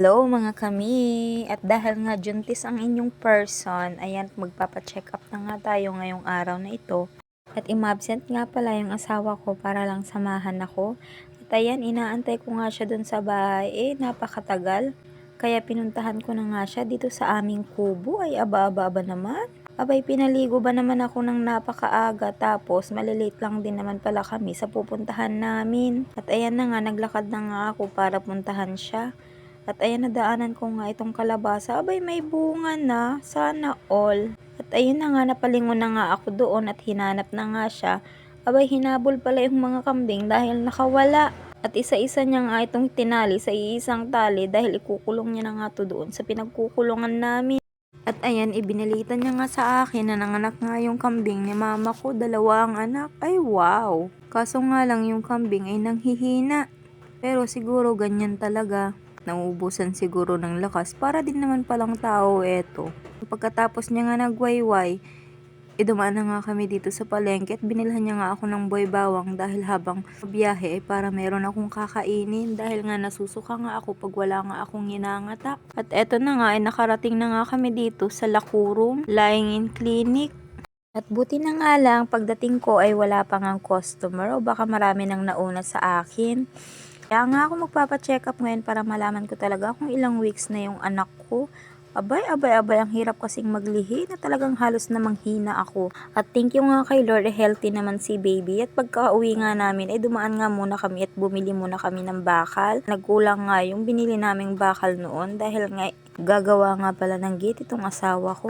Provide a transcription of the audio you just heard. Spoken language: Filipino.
Hello mga kami! At dahil nga juntis ang inyong person, ayan, magpapacheck up na nga tayo ngayong araw na ito. At imabsent nga pala yung asawa ko para lang samahan ako. At ayan, inaantay ko nga siya dun sa bahay, napakatagal. Kaya pinuntahan ko na nga siya dito sa aming kubo, ay aba-aba naman. Abay, pinaligo ba naman ako ng napakaaga, tapos malilate lang din naman pala kami sa pupuntahan namin. At ayan na nga, naglakad na nga ako para puntahan siya. At ayan, nadaanan ko nga itong kalabasa. Abay, may bunga na. Sana all. At ayun na nga, napalingon na nga ako doon at hinanap na nga siya. Abay, hinabol pala yung mga kambing dahil nakawala. At isa-isa niya nga itong tinali sa iisang tali dahil ikukulong niya na nga to doon sa pinagkukulungan namin. At ayan, ibinalitan niya nga sa akin na nanganak nga yung kambing ni mama ko. 2 ang anak. Ay wow! Kaso nga lang yung kambing ay nanghihina. Pero siguro ganyan talaga. Nauubusan siguro ng lakas. Para din naman palang tao eto. Pagkatapos niya nga nagwayway, dumaan na nga kami dito sa palengke at binilhan niya nga ako ng boy bawang dahil habang biyahe ay para meron akong kakainin dahil nga nasusuka nga ako pag wala nga akong ginangata. At eto na nga ay nakarating na nga kami dito sa Lakurum Lying in Clinic. At buti na nga lang pagdating ko ay wala pang ang customer o baka marami nang nauna sa akin. Kaya nga ako magpapacheck up ngayon para malaman ko talaga kung ilang weeks na yung anak ko. Abay, ang hirap kasing maglihi na talagang halos namang hina ako. At thank you nga kay Lord, healthy naman si baby. At pagka-uwi nga namin, ay dumaan nga muna kami at bumili muna kami ng bakal. Nagkulang nga yung binili naming bakal noon dahil nga gagawa nga pala ng gate itong asawa ko.